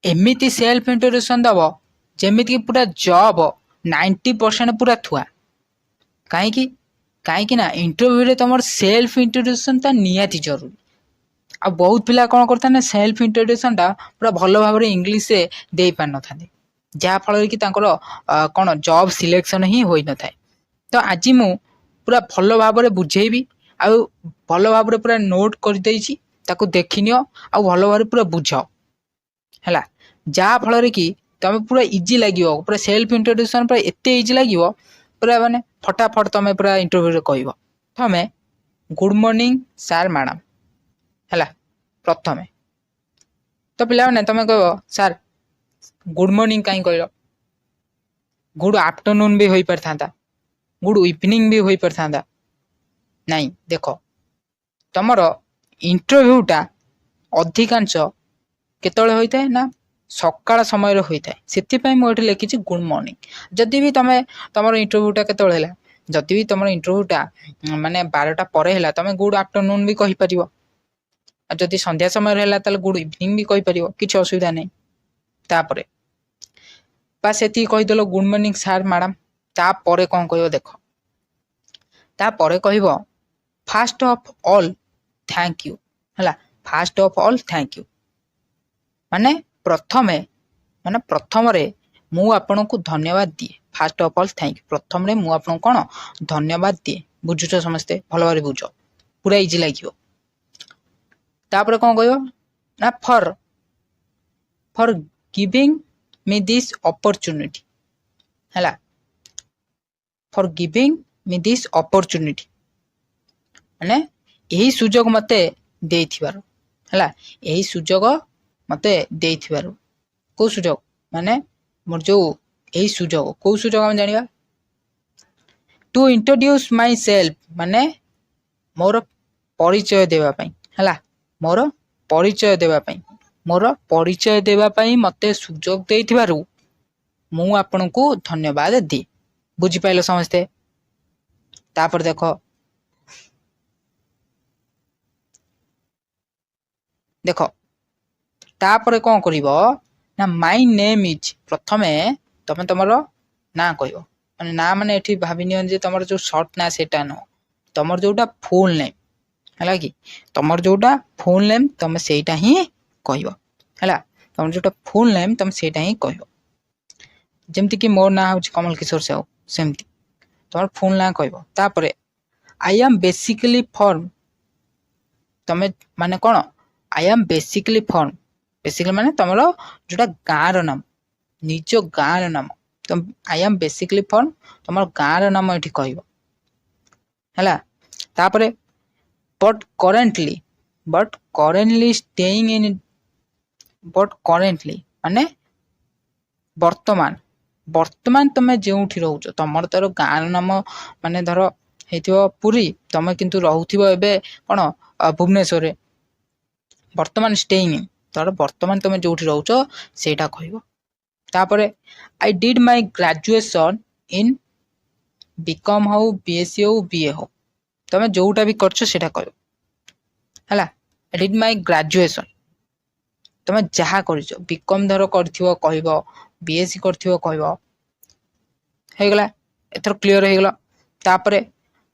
एमिति self introduction दब जेमिति पूरा जॉब 90% पूरा थुआ कहीं कहीं ना इंटरव्यू रे तुम सेल्फ इंट्रोडक्शन ता निहाती जरूरी आ बहुत पिला कौन करता ना सेल्फ इंट्रोडक्शन टा पूरा भल भाव इंग्लीश से दे पार न था जहाँ फल कि कौन जॉब सिलेक्शन ही हो न थाए तो आज मु पूरा भल भाव बुझेबी आ भल भाव पूरा नोट कर ताकू देखि नियो आ भल भाव पूरा बुझ है जहाँ फल कि तुम पूरा इजी लगे पूरा सेल्फ इंट्रोडक्शन पूरा एत इजी लगे पूरा माने फटाफट तुम पूरा इंटरव्यू कह प्रथम गुड मॉर्निंग सार मैडम है प्रथम तो पिला मैंने तुम कह सार गुड मॉर्निंग कहीं कह गुड आफ्टरनून भी हो पार था गुड इवनिंग भी हो पार था नहीं देख तुमर इंटरव्यूटा अधिकांश केतले होता है ना सकाळ समय होता है से मुझे लिखी गुड मॉर्निंग जदि भी तुम तुम इंटरव्यूटा केतले जदि भी तुम इंटरव्यूटा माने 12टा पर है तुम गुड आफ्टरनून भी कहीपर जदि संध्या समय है गुड इवनिंग भी कहीपर किसी असुविधा नहीं तापर बस ये कहीदेल गुड मॉर्निंग सार मैडम तापर कौन कह देख तापर कह first of all thank you है first of all thank you माने प्रथम रे मु आपन को धन्यवाद दिए first of all thank you प्रथम रे मु आपन कौन धन्यवाद दिए बुझुछ समस्ते भल भाव बुझ पूरा इजी लगे तापर कौन कह ना for for giving me this opportunity है for giving me this opportunity माने यही सुजोग मते देथिबार है यही सुजोग मते देथिबार को सुजोग माने मोर जो यही सुजोग को सुजोग हम जानिबा टू इंट्रोड्यूस माई सेल्फ माने मोर परिचय देवा पई है मोर परिचय देवा पई मोर परिचय देवा पई मते सुजोग देथिबारु मु आपन को धन्यवाद दी बुझी पाइलो समझते तापर देखो देखो तापर कौन कर ना माई नेम इज प्रथमे तुम तुम ना कह माने ना माने एठी भाभी नियन जे तुम जो शॉर्ट ना सेटा न तुम जोटा फुल नेम है कि तुम जोटा फुल नेम तुम सेटा ही कह है तुम जोटा फुल नेम तुम सेटा ही कह जमती कि मोर ना हूँ कमल किशोर साहू सेमती तुम फुल ना कह तापर आई एम बेसिकली फॉर्म तुम माने कौन I am basically form basically माने तुम जोटा गाँव नाम निज गाँव नाम तुम आई एम बेसिकली फॉर्म तुम गाँव नाम ये कह है तापर but currently staying in but currently माने वर्तमान वर्तमान तुम जो रोच तुम तर गाँव नाम माने धर हो पुरी तुम किंतु रोथो ए कौन भुवनेश्वर वर्तमान स्टेइंग तर वर्तमान तुम जो रोच से कह तापर I did my graduation in BCom हो बीएससी हो बीए हो तुम जोटा भी कर कह है आई डिड माई ग्रेजुएशन तुम जहाँ कर बीकॉम धर कर कह बीएससी कर कहगला एथर क्लीयर हो गला तापर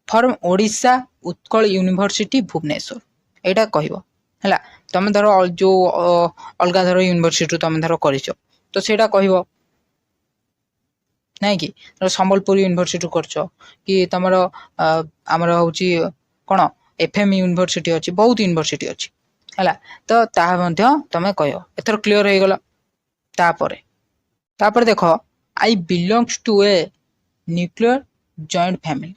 फ्रॉम ओडिशा उत्कल यूनिवर्सिटी भुवनेश्वर एटा कह है तुम धर जो अलग धर यूनिवर्सिटी तुम धर कर तो सेटा कह नहीं कि संबलपुर यूनिवर्सिटी कर कि तुम आमर हूँ कौन एफएम यूनिवर्सिटी अच्छी बहुत यूनिवर्सिटी अच्छी है तो तुम कह एथर क्लीयर हो गला तापर देख I belongs to a nuclear joint family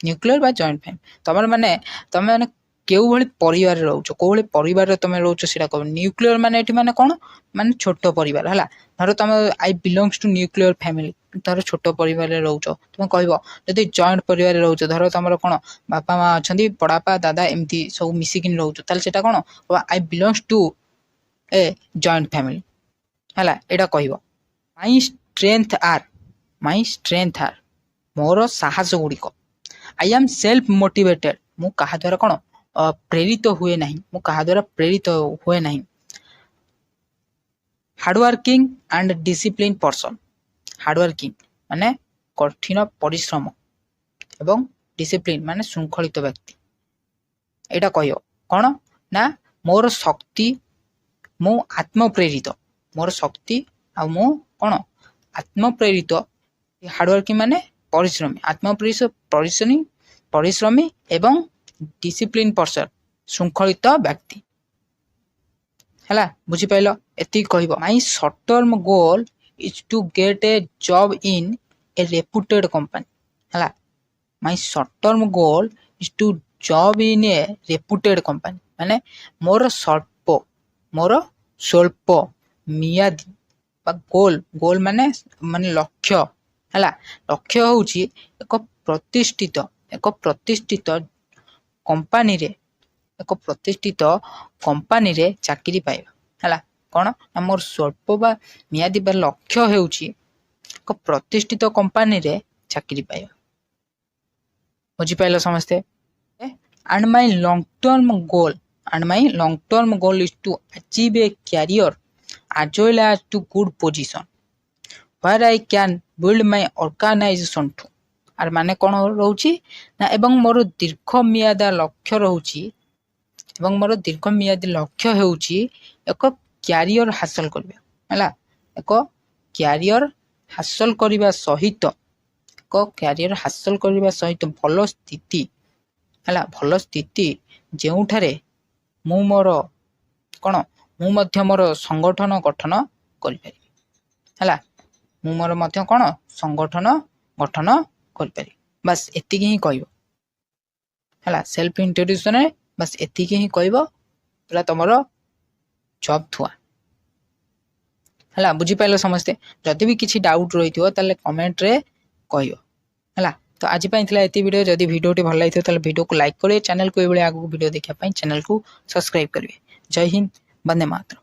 nuclear बा जॉइंट फैमिली तुम माने तुम माने केउ भली परिवार रोच को भली परिवार तुम रोच से कह न्यूक्लियर माने एठी माने कौन माने छोट परिवार है धर तुम आई बिलोंग्स टू न्यूक्लियर फैमिली धर छोट परिवार रोच तुम कह जदि जॉइंट परिवार रोच धर तुम कौन बापा माँ अच्छा बड़ापा दादा एमती सब मिसिकी रोच ताले कौन I belongs to a joint family है यहाँ कह माई स्ट्रेंथ आर मोर साहस गुड़िक आई एम सेल्फ मोटिवेटेड मु कहा द्वारा कौन प्रेरित हुए नहीं मु कहा द्वारा प्रेरित हुए नहीं hardworking and discipline person. Hardworking ମାନେ କଠିନ ପରିଶ୍ରମ ଏବଂ ଡିସିପ୍ଲିନ୍ ମାନେ ଶୃଙ୍ଖଳିତ ବ୍ୟକ୍ତି। ଏଇଟା କହିବ କ'ଣ ନା ମୋର ଶକ୍ତି, ମୁଁ ଆତ୍ମପ୍ରେରିତ, ମୋର ଶକ୍ତି ଆଉ ମୁଁ କ'ଣ ଆତ୍ମପ୍ରେରିତ। ହାର୍ଡୱାର୍କିଂ ମାନେ ପରିଶ୍ରମୀ, ପରିଶ୍ରମୀ ଏବଂ ଡିସିପ୍ଲିନ୍ ପର୍ସନ୍ ଶୃଙ୍ଖଳିତ ବ୍ୟକ୍ତି। ହେଲା, ବୁଝିପାରିଲ? ଏତିକି କହିବ। My short term goal is to get a job in a reputed company. ହେଲା, my short term goal is to job in a reputed company ମାନେ ମୋର ସ୍ୱଳ୍ପ ମିଆଦି ବା ଗୋଲ୍ ମାନେ ଲକ୍ଷ୍ୟ। ହେଲା, ଲକ୍ଷ୍ୟ ହେଉଛି ଏକ ପ୍ରତିଷ୍ଠିତ କମ୍ପାନୀରେ ଚାକିରି ପାଇବା। ହେଲା, କ'ଣ ନା ମୋର ସ୍ୱଳ୍ପ ବା ମିଆଦି ବା ଲକ୍ଷ୍ୟ ହେଉଛି ଏକ ପ୍ରତିଷ୍ଠିତ କମ୍ପାନୀରେ ଚାକିରି ପାଇବା। ବୁଝିପାରିଲ ସମସ୍ତେ? and my long term goal is to achieve a career as well as to good position where I can build my organization to। ଆର ମାନେ କ'ଣ ରହୁଛି ନା ଏବଂ ମୋର ଦୀର୍ଘମିଆଦୀ ଲକ୍ଷ୍ୟ ହେଉଛି ଏକ କ୍ୟାରିୟର ହାସଲ କରିବା। ହେଲା, ଏକ କ୍ୟାରିୟର ହାସଲ କରିବା ସହିତ ଭଲ ସ୍ଥିତି ଯେଉଁଠାରେ ମୁଁ ମଧ୍ୟ ମୋର ସଂଗଠନ ଗଠନ କରିପାରିବି। ହେଲା, ମୁଁ ମୋର ମଧ୍ୟ ସଂଗଠନ ଗଠନ କରିପାରିବି। ବାସ୍ ଏତିକି ହିଁ କହିବ। ହେଲା, ସେଲ୍ଫ ଇଣ୍ଟ୍ରୋଡ୍ୟୁସନରେ ବାସ୍ ଏତିକି ହିଁ କହିବ, ପୁରା ତମର ଜବ୍ ଥୁଆ। ହେଲା, ବୁଝିପାରିଲ ସମସ୍ତେ? ଯଦି ବି କିଛି ଡାଉଟ୍ ରହିଥିବ ତାହେଲେ କମେଣ୍ଟରେ କହିବ। ହେଲା, ତ ଆଜି ପାଇଁ ଥିଲା ଏତିକି ଭିଡ଼ିଓ। ଯଦି ଭିଡ଼ିଓଟି ଭଲ ଲାଗିଥିବ ତାହେଲେ ଭିଡ଼ିଓକୁ ଲାଇକ୍ କରିବେ, ଚ୍ୟାନେଲକୁ ଏଇଭଳି ଆଗକୁ ଭିଡ଼ିଓ ଦେଖିବା ପାଇଁ ଚ୍ୟାନେଲକୁ ସବସ୍କ୍ରାଇବ୍ କରିବେ। ଜୟ ହିନ୍ଦ, ବନ୍ଦେ ମାତରମ୍।